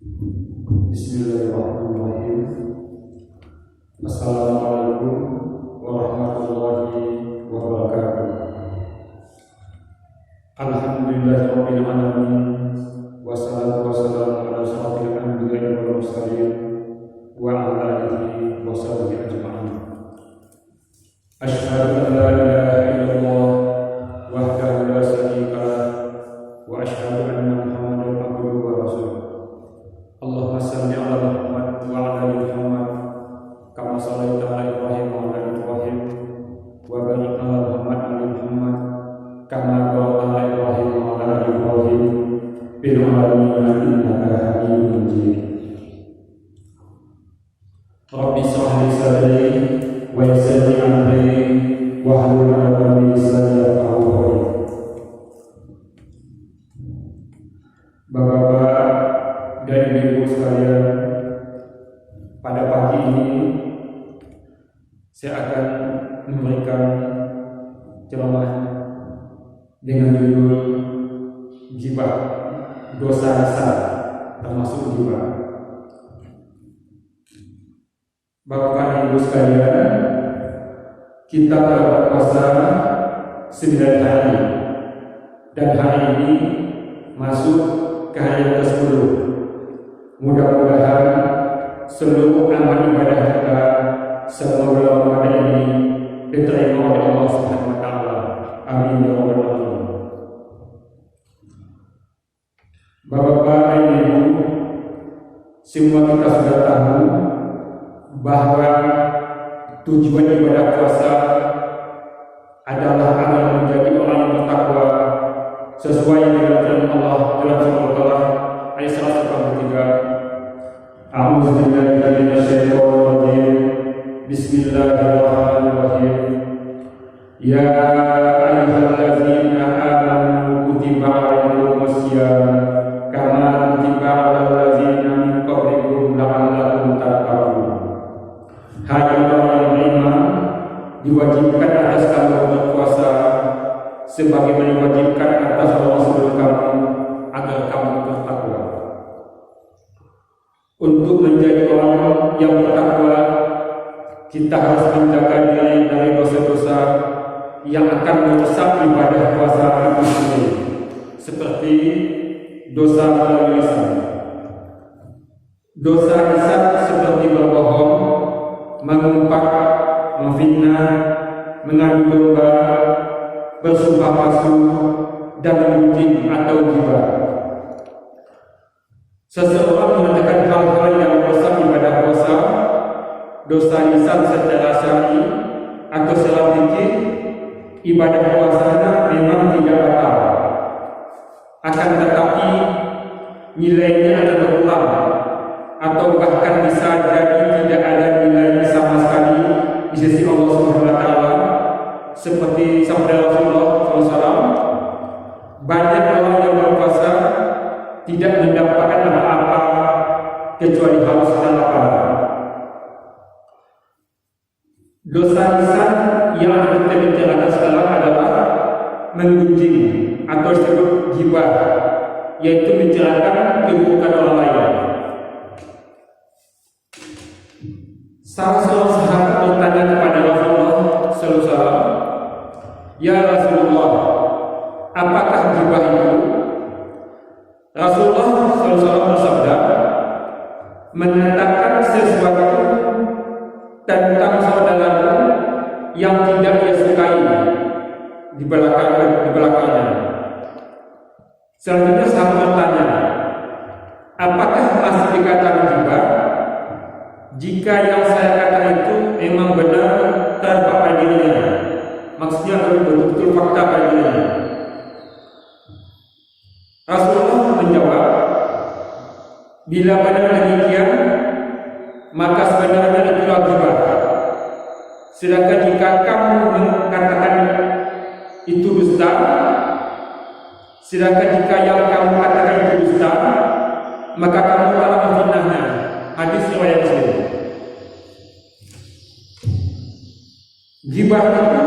Bismillahirrahmanirrahim. Assalamualaikum warahmatullahi wabarakatuh. Alhamdulillahirabbil alamin. Wassalatu wassalamu ala asyrofil anbiya'i wal mursalin wa ala alihi wa sahbihi ajma'in. Asyhadu an la ilaha illallah wahdahu la syarika lah wa asyhadu anna Muhammadan abduhu wa rasuluh. Allahumma shalli ala Muhammad wa ala ali Muhammad kama shallaita ala Ibrahim wa ala ali Ibrahim wa barik ala Muhammad wa ali Muhammad kama barakta ala Ibrahim wa ala ali Ibrahim fil alamin innaka Hamidum Majid. Rabbi shrah li sadri wa yassir li amri wahlul 'uqdatam min lisani yafqahu qawli. Bapak-bapak dan ibu sekalian, pada pagi ini saya akan memberikan ceramah dengan judul ghibah, dosa besar termasuk ghibah. Bapak dan ibu sekalian, kita berpuasa 9 hari dan hari ini masuk ke hari yang ke-10. Mudah-mudahan seluruh amal ibadah kita selama bulan Ramadan ini diterima oleh Allah Subhanahu wa taala. Amin ya rabbal alamin. Bapak-bapak dan Ibu, semua kita sudah tahu bahwa tujuan ibadah puasa adalah agar menjadi orang yang bertakwa sesuai dengan firman Allah dalam surah Al-Baqarah ayat 183. A'udzu billahi minasyaitonir rajim. Bismillahirrahmanirrahim. Ya ayyuhalladzina amanu kutiba 'alaikumus shiyam kama kutiba 'alal ladzina min qablikum la'allakum tattaqun. Hai orang yang beriman, diwajibkan atas kamu berpuasa sebagaimana diwajibkan atas orang sebelum kamu agar kamu bertakwa. Untuk menjadi orang yang bertakwa, kita harus menjaga diri dari dosa-dosa yang akan merusak ibadah puasa itu sendiri, seperti dosa melalui lisan. Dosa lisan seperti berbohong, mengumpat, memfitnah, mengadu domba, bersumpah palsu, dan menggunjing atau ghibah. Seseorang mengerjakan hal-hal yang merusak ibadah puasa, dosa lisan secara syar'i atau secara fikih, ibadah puasanya memang tidak batal. Akan tetapi nilainya akan berkurang atau bahkan bisa jadi tidak ada nilai sama sekali di sisi Allah Subhanahu wa taala, seperti sabda Rasulullah SAW, banyak orang yang berpuasa tidak mendapatkan apa-apa kecuali haus dan lapar. Dosa lisan yang akan kita bicarakan sekarang adalah menggunjing atau disebut ghibah, yaitu menceritakan keburukan orang lain. Salah seorang sahabat bertanya kepada Rasulullah SAW, "Ya Rasulullah, apakah ghibah itu?" Rasulullah SAW bersabda, "Menyatakan sesuatu tentang saudaramu yang tidak dia sukai di belakangnya." Selanjutnya sahabat bertanya, "Apakah masih dikatakan ghibah jika yang saya katakan itu memang benar terdapat pada dirinya?" Maksudnya betul-betul fakta pada dirinya. Rasulullah menjawab, "Bila benar demikian, maka sebenarnya itulah ghibah. Sedangkan jika kamu mengatakan itu dusta, sedangkan jika yang kamu katakan itu dusta, maka kamu telah memfitnahnya." Hadis riwayat Muslim. Ghibah itu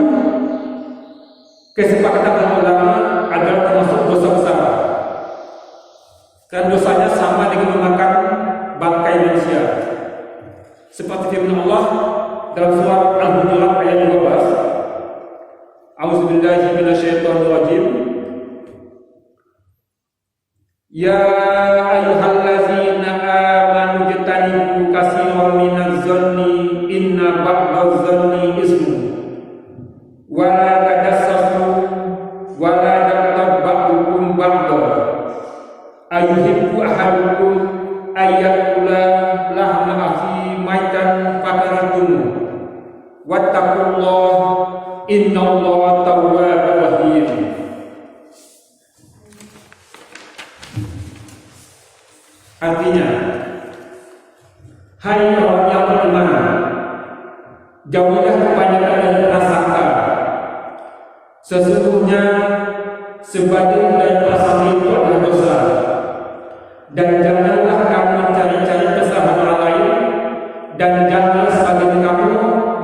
kesepakatan ulama adalah termasuk dosa besar. Karena dosanya sama dengan memakan Artinya, hai orang yang beriman, jauhilah kebanyakan dari prasangka. Sesungguhnya sebagian dari prasangka itu adalah dosa. Dan janganlah kamu mencari-cari kesalahan orang lain, dan janganlah sebagian kamu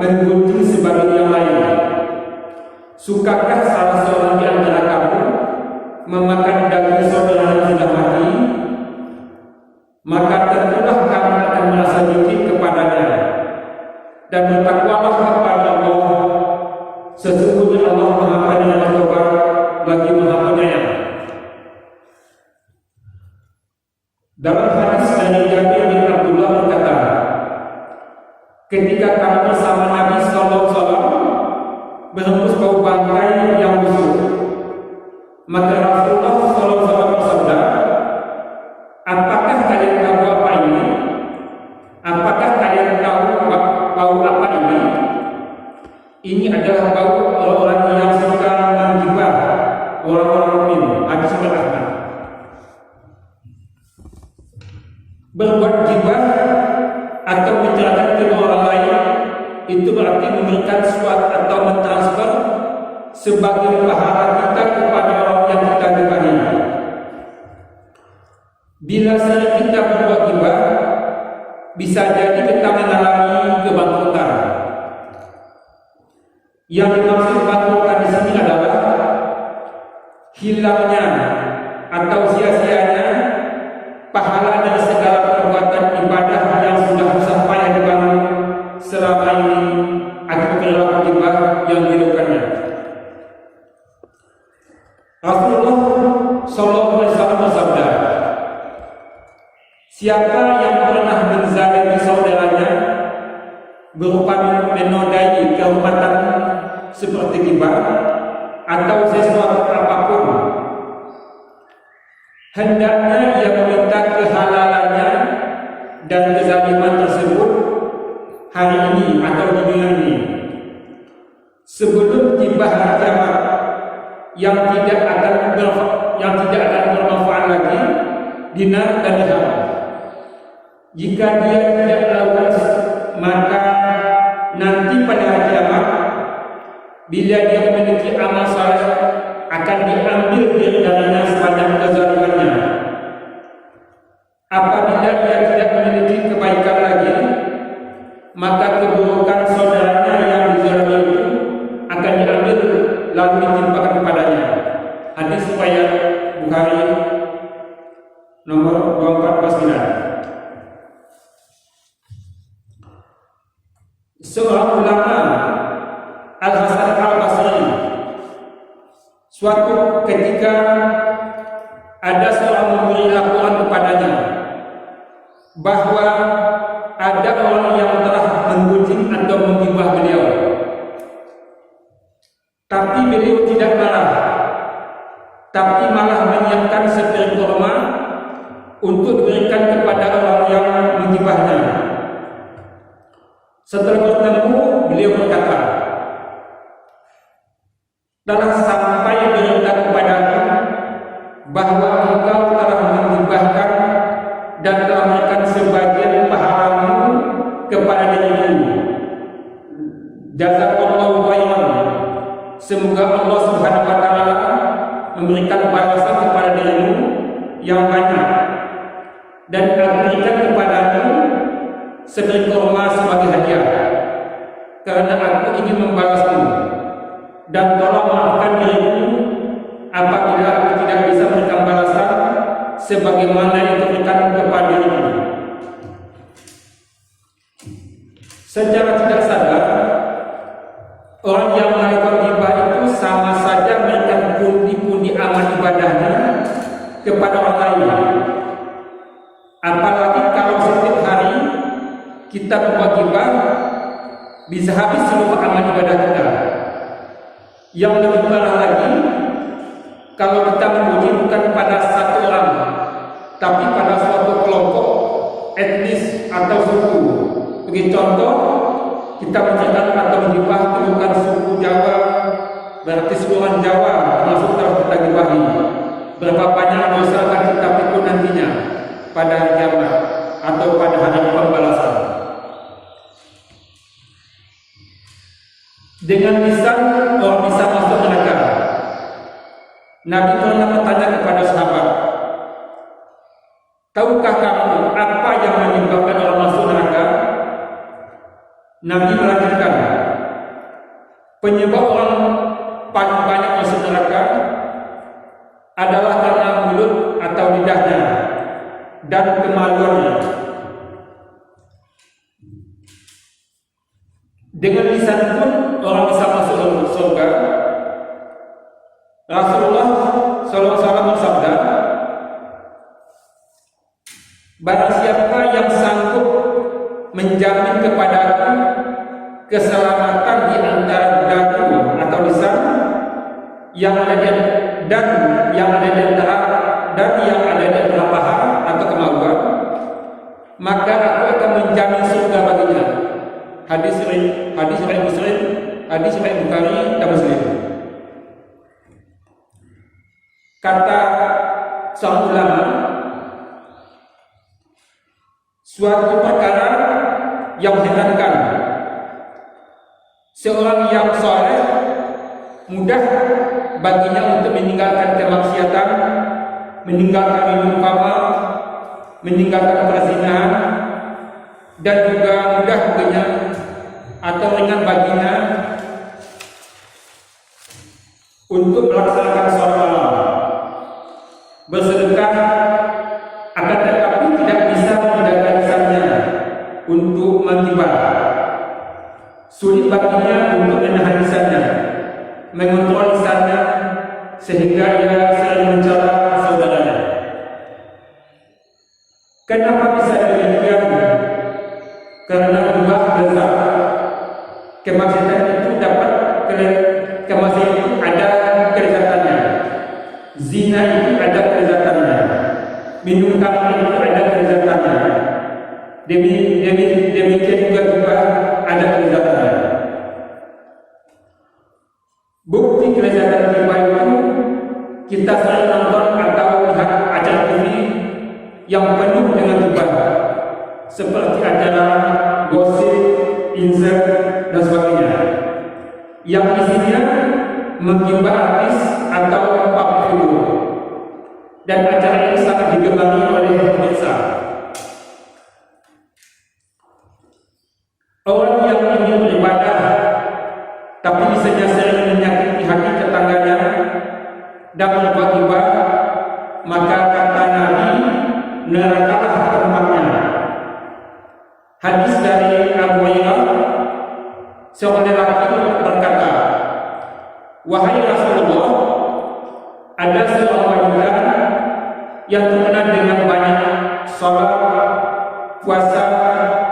menggunjing sebagian yang lain. Sukakah salah seorang di antara kamu memakan daging saudara yang sudah mati? Maka tentulah kamu akan merasa jijik kepadanya. Dan bertakwalah kepada Allah. Sesungguhnya Allah Maha Penyayang Taubat bagi Maha Penyayang. Dalam hadis dari Jabir bin Abdullah berkata, ketika kami bersama Nabi Sallallahu Alaihi Wasallam berhembus bau bangkai yang busuk, maka Rasulullah Sallallahu Alaihi Wasallam bersabda, apakah kalian tahu apa ini? Apakah kalian tahu bau apa ini? Ini adalah bau orang yang suka menggibah orang-orang mukmin. Hadis riwayat Ahmad. Berbuat gibah atau menceritakan kedua orang lain itu berarti memberikan suatu atau mentransfer sebagian pahala kita kepada orang yang kita gibahi. Bila sering kita berbuat gibah, bisa jadi kita mengalami kebangkrutan. Yang dimaksud bangkrutan di sini adalah hilangnya atau sia-sianya pahala dari segala perbuatan ibadah yang sudah sampai dibangun selama ini akibat perilaku gibah yang dilakukannya. Rasulullah Sallallahu Alaihi Wasallam bersabda, siapa yang pernah menzalimi saudaranya berupa menodai kehormatan seperti gibah atau sesuatu apapun, hendaknya ia meminta kehalalannya dan kezaliman tersebut hari ini atau di dunia ini sebelum tiba hari kiamat yang tidak akan bermanfaat lagi dinar dan dirham. Jika dia tidak melakukan, maka nanti pada hari kiamat bila dia memiliki amal saleh akan diambil darinya sepanjang kezalimannya. Apabila dia tidak memiliki kebaikan lagi, maka keburukan saudaranya yang dizalimi itu akan diambil lalu ditimpakan kepadanya. Hadis riwayat Bukhari nomor 2449. Seorang ulama Al-Hasan Al-Basri suatu ketika ada seorang memberi laporan kepadanya bahwa ada orang yang telah menggunjing atau menggibah beliau, tapi beliau tidak marah, tapi malah menyiapkan sepiring kurma untuk diberikan kepada orang yang menggibahnya. Setelah bertemu, beliau berkata, telah sampai berita kepadaku bahwa engkau telah menggibahkan dan telah memberikan sebagian pahalamu kepada dirimu. Jazakallahu khairan. Semoga Allah Subhanahu wa taala memberikan balasan kepada dirimu yang banyak dan memberikan kepadamu sepiring kurma sebagai hadiah, karena aku ingin membalasmu. Dan tolong maafkan dirimu apabila aku tidak bisa memberikan balasan sebagaimana yang diberikan kepada dirimu. Secara tidak sadar, orang yang melakukan gibah itu sama saja memberikan pundi-pundi amal ibadahnya kepada orang lain. Apalagi kalau setiap hari kita berbuat gibah, bisa habis seluruh amal ibadah kita. Yang lebih parah lagi, kalau kita memuji bukan pada satu orang, tapi pada suatu kelompok, etnis atau suku. Bagi contoh, kita menceritakan atau menggibah bukan suku Jawa, berarti seluruh Jawa termasuk telah kita gibahi. Berapa banyak dosa akan kita pikul nantinya. pada hari kiamat atau pada hari pembalasan. Dengan lisan orang bisa masuk neraka. Nabi pernah bertanya kepada sahabat, tahukah kamu apa yang menyebabkan orang masuk neraka? Nabi melanjutkan, penyebab orang paling banyak masuk neraka adalah karena mulut atau lidahnya dan kemaluannya. Dengan lisan pun orang bisa masuk surga. Rasulullah SAW bersabda, barang siapa yang sanggup menjamin kepadaku keselamatan di antara dagu atau lisan yang ada di antara paha atau kemaluan, maka aku akan menjamin surga baginya. Hadis riwayat Muslim, hadis riwayat Bukhari dan Muslim. Kata seorang ulama, suatu perkara yang mengherankan, seorang yang saleh mudah baginya untuk meninggalkan kemaksiatan, meninggalkan minum khamar, meninggalkan perzinahan, dan juga mudah baginya atau ringan baginya untuk melaksanakan sholat malam, bersedekah, akan tetapi tidak bisa menjaga lisannya untuk menghibah. Sulit baginya untuk menahan lisannya, mengontrol lisannya, sehingga ia sering mencela saudaranya. Kenapa bisa demikian? Karena dua lezat. Kemaksiatan itu ada kelezatannya. Zina itu ada kelezatannya. Minum khamar itu ada kelezatannya. Demikian juga ada kelezatannya. Bukti kelezatan riba itu kita sering nonton atau lihat acara TV yang penuh dengan riba, seperti acara gosip, insert, dan sebagainya, yang isinya menggibah artis atau public figure, dan acara ini sangat digemari oleh pemirsa. Orang yang ingin beribadah tapi lisannya sering menyakiti hati tetangganya dan berbuat ghibah, maka kata Nabi, nerakalah tempatnya. Hadis dari Abu Hurairah, seorang lelaki berkata, wahai Rasulullah, ada seorang wanita yang terkenal dengan banyak salat, puasa,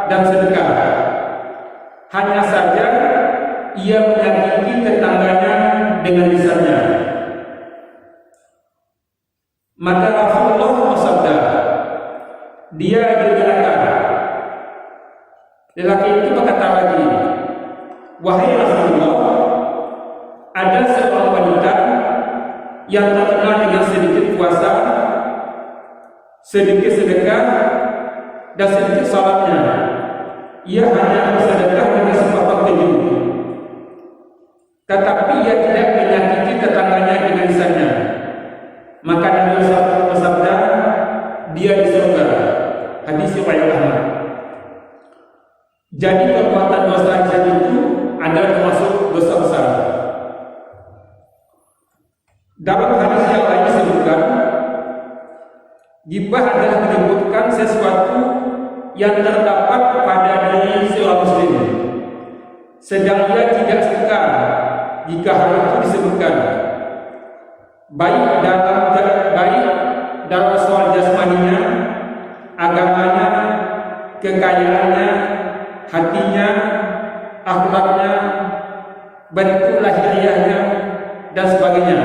dan sedekah. Hanya saja ia menyakiti tetangganya dengan lisannya. Maka Rasulullah bersabda, dia di neraka. Lelaki itu berkata lagi, wahai Rasulullah, ada seorang wanita yang terkenal dengan sedikit puasa, sedikit sedekah, dan sedikit salatnya. Ia hanya bersedekah dengan sepotong keju, tetapi ia tidak menyakiti tetangganya dengan lisannya. Maka Nabi bersabda, dia di surga. Hadis riwayat Ahmad. Jadi perbuatan dosa lisan itu adalah termasuk dosa besar. Dalam hadis yang lain disebutkan, ghibah adalah menyebutkan sesuatu yang terdapat pada diri seorang muslim, sedang ia tidak suka jika hal itu disebutkan, baik dalam soal jasmaninya, agamanya, kekayaannya, hatinya, akhlaknya, bentuk lahiriahnya, dan sebagainya.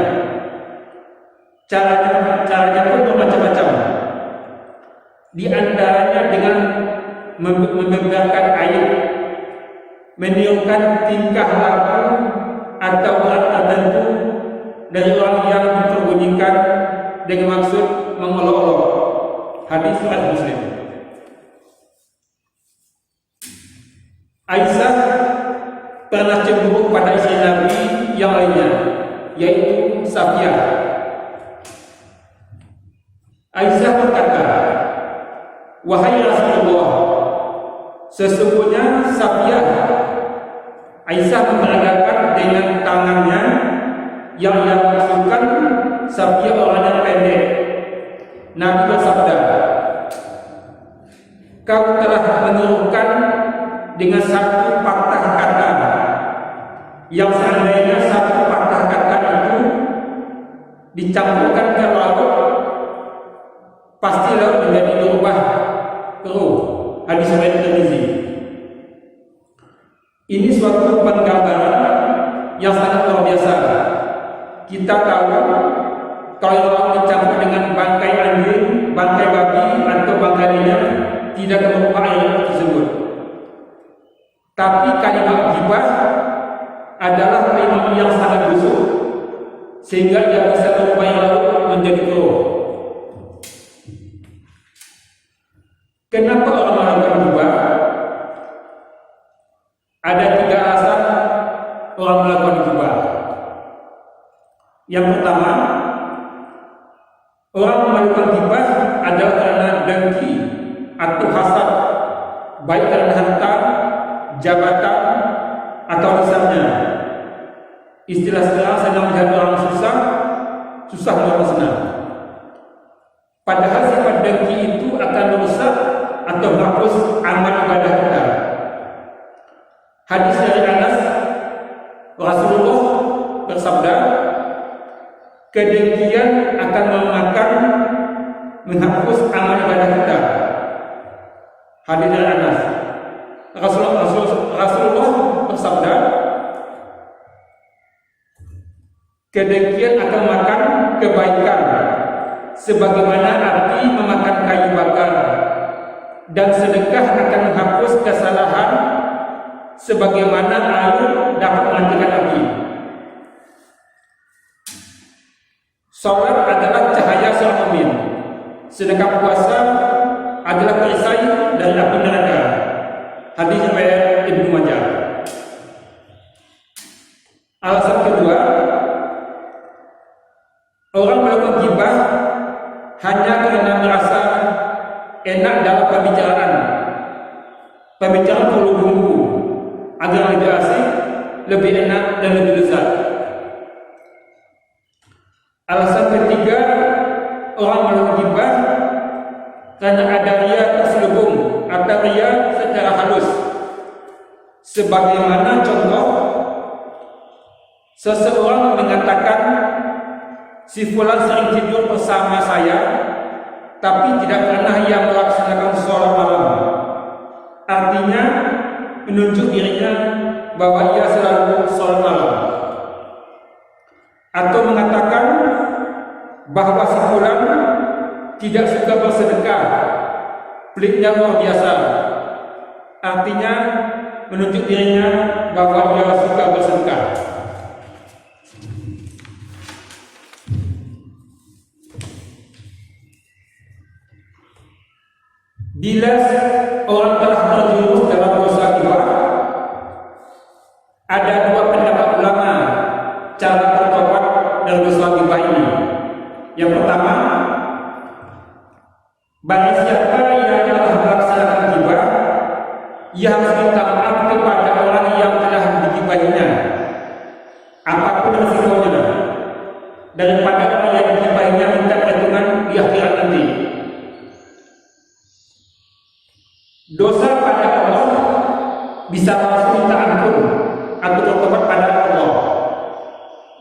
Caranya pun bermacam-macam. Di antaranya dengan membeberkan aib, meniupkan tingkah laku atau orang tertentu dari orang yang memperbunyikan dengan maksud mengolok-olok. Hadis riwayat Muslim. Aisyah pernah cemburu pada istri Nabi yang lainnya, yaitu Safiyah. Aisyah berkata, "Wahai Rasulullah, sesungguhnya Safiyah." Aisyah memperagakan dengan tangannya yang ia maksudkan Safiyah orangnya pendek. Nabi bersabda, "Kau telah menyuruhkan dengan satu patah kata, yang seandainya satu patah kata itu dicampurkan ke laut, pasti laut menjadi berubah keruh." Hadis riwayat Tirmizi. Ini suatu penggambaran yang sangat luar biasa. Kita tahu kalau laut dicampur dengan bangkai anjing, bangkai babi atau bangkai liar, tidak berubah air tersebut. Tapi kalimat ghibah adalah kalimat yang sangat busuk, sehingga ia bisa merubah laut menjadi keruh. Kenapa orang melakukan ghibah? Ada 3 alasan orang melakukan ghibah. Yang pertama, orang melakukan ghibah adalah karena dengki atau hasad, baik karena harta, jabatan, atau lisannya. Istilah sekarang sedang melihat orang susah, susah orang senang. Padahal sifat dengki itu akan merusak atau menghapus amal ibadah kita. Hadis dari Anas, Rasulullah bersabda, "Kedengkian akan memakan, menghapus amal ibadah kita." Hadis dari Anas. Rasulullah bersabda, "Kedengkian akan makan kebaikan, sebagaimana api memakan kayu bakar, dan sedekah akan menghapus kesalahan, sebagaimana air dapat mematikan api." Salat adalah cahaya seorang mukmin, sedangkan puasa adalah perisai dari api neraka. Hadis riwayat Ibnu Majah. Alasan kedua, orang melakukan ghibah hanya karena merasa enak dalam pembicaraan. Pembicaraan perlu bumbu agar lebih asik, lebih enak, dan lebih lezat. Alasan ketiga, orang melakukan ghibah karena ada ria terselubung atau ria secara halus. Sebagaimana contoh, seseorang mengatakan, "Si fulan sering tidur bersama saya, tapi tidak pernah ia melaksanakan sholat malam." Artinya menunjuk dirinya bahwa ia selalu sholat malam. Atau mengatakan bahwa si fulan tidak suka bersedekah, peliknya luar biasa. Artinya menunjuk dirinya bahwa dia suka bersedekah. Bila orang telah terjerumus dalam dosa ghibah, ada 2 pendapat ulama cara bertobat dari dosa ghibah ini. Yang pertama, bagi siapa yang telah melaksanakan ghibah, ia harus minta maaf kepada orang yang telah dighibahinya, apapun resikonya, daripada orang yang dighibahinya minta perhitungan di akhirat nanti. Dosa pada Allah bisa langsung minta ampun atau bertobat pada Allah,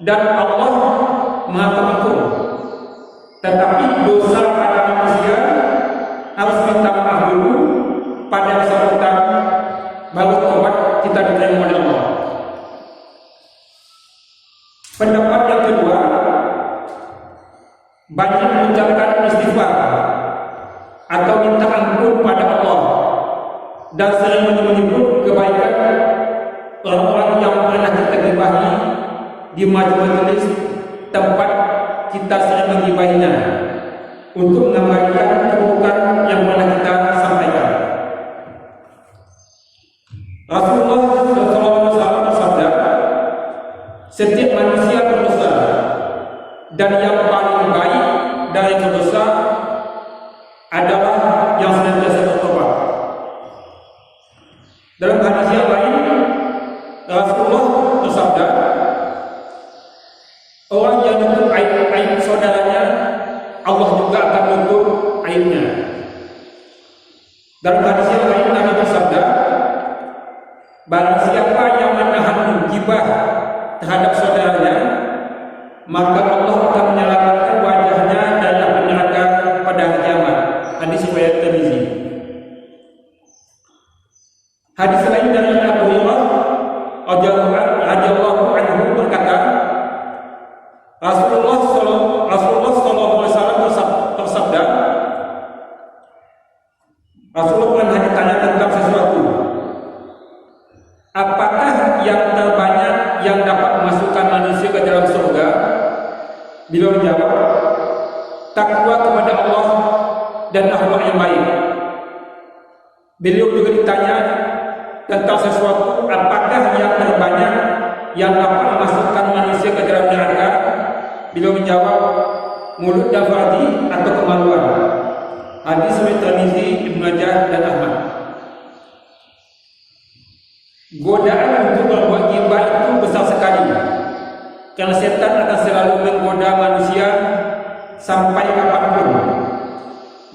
dan Allah Maha Pengampun. Tetapi dosa pada manusia harus minta maaf dulu pada bersangkutan, baru tobat kita diterima oleh Allah. Pendapat yang kedua, banyak mengucapkan istighfar atau minta ampun pada Allah, dan sering menyebut kebaikan orang-orang yang pernah kita gibahi di majelis tempat kita sering menggibahinya. untuk mengabaikan keburukan yang pernah kita sampaikan. Rasulullah SAW bersabda, setiap manusia berdosa, dan yang paling baik dari berdosa adalah yang senantiasa bertobat. Dalam hadis yang lain, Rasulullah bersabda, orang yang menutup aib saudaranya, Allah juga akan menutup aibnya. Dalam hadis yang lain, Nabi bersabda, barang siapa yang menahan gibah terhadap saudaranya, maka Allah akan menyelamatkan wajahnya dari api neraka pada hari kiamat. Hadis riwayat Tirmizi. Hadis lain dari Abu Hurairah radhiyallahu anhu berkata, Rasulullah SAW bersabda, Rasulullah pernah ditanya tentang sesuatu, apakah yang terbanyak yang dapat memasukkan manusia ke dalam surga? Beliau menjawab, takwa kepada Allah dan akhlak yang baik. Beliau juga ditanya tentang sesuatu, apakah yang terbanyak yang dapat memasukkan manusia ke dalam neraka? Beliau menjawab, mulut dan farji atau kemaluan. Hadis riwayat Tirmizi, Ibnu Majah dan Ahmad. Godaan untuk berbuat ghibah itu besar sekali, karena setan akan selalu menggoda manusia sampai kapanpun.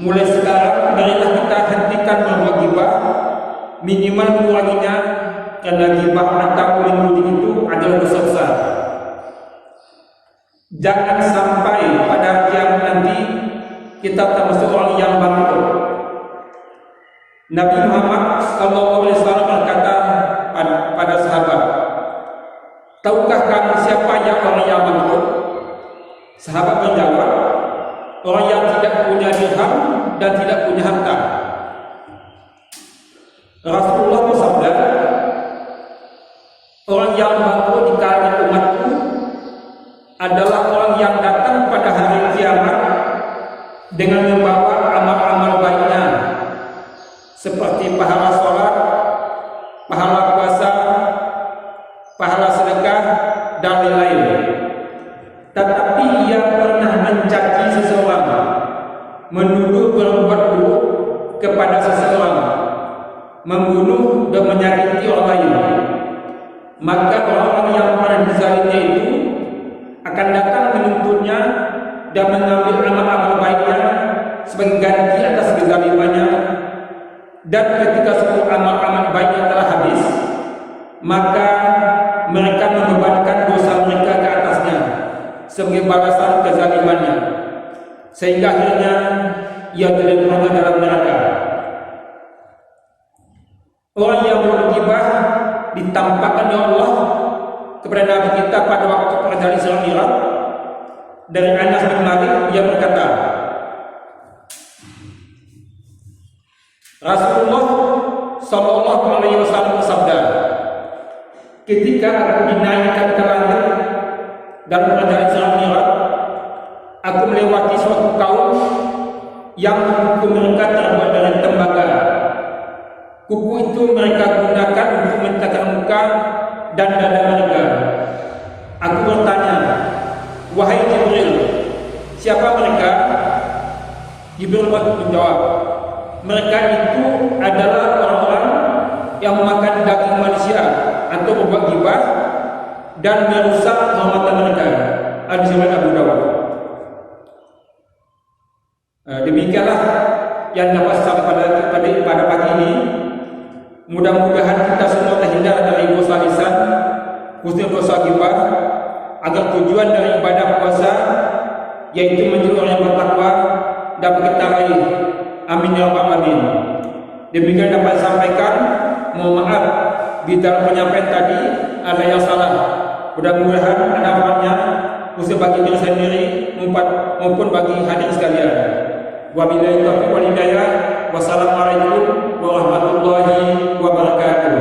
Mulai sekarang, marilah kita hentikan berbuat ghibah, minimal menguranginya, karena ghibah atau memuji itu adalah dosa besar. Jangan sampai pada kiamat nanti kita termasuk orang yang bangkrut. Nabi Muhammad SAW berkata pada sahabat, tahukah kamu siapa yang orang yang bangkrut? Sahabat menjawab, orang yang tidak punya dirham dan tidak punya harta. Rasulullah bersabda, orang yang bangkrut di kalangan umatku adalah orang yang datang pada hari kiamat dengan membawa amal-amal baiknya seperti pahala sholat, pahala puasa, pahala sedekah, dan lain-lain. Tetapi ia pernah mencaci seseorang, menuduh berbuat buruk kepada seseorang, membunuh dan menyakiti orang lain. Maka orang yang pernah dizalimnya itu akan datang menuntutnya dan mengambil amal-amal baiknya sebagai ganti atas kezalimannya. Dan ketika semua amal-amal baiknya telah habis, maka mereka membebankan dosa mereka ke atasnya sebagai balasan kezalimannya, sehingga akhirnya ia dilemparkan dalam neraka. Orang yang berghibah ditampakkan oleh Allah kepada Nabi kita pada waktu perjalanan Isra Mi'raj. Dari Anas bin Malik, ia berkata, Rasulullah Shallallahu Alaihi Wasallam bersabda, ketika aku dinaikkan ke langit dan perjalanan Isra Mi'raj, aku melewati suatu kaum yang kuku mereka terbuat dari tembaga. Kuku itu mereka gunakan untuk mencatat muka dan dada mereka. Aku bertanya, wahai Jibril, siapa mereka? Jibril menjawab, mereka itu adalah orang-orang yang memakan daging manusia atau berbuat ghibah dan merusak kehormatan mereka. Hadis riwayat Abu Dawud. Demikianlah yang dapat sampai pada pagi ini. Mudah-mudahan kita semua terhindar dari dosa lisan, khususnya dosa ghibah, agar tujuan dari ibadah puasa yaitu menjadi orang yang bertakwa dapat kita raih. Amin ya rabbal alamin. Demikian dapat sampaikan. Mohon maaf bila penyampaian tadi ada yang salah. Mudah-mudahan ada manfaatnya khusus bagi diri sendiri maupun bagi hadirin sekalian. Wabillahi taufiq wal hidayah. Wassalamualaikum warahmatullahi wabarakatuh.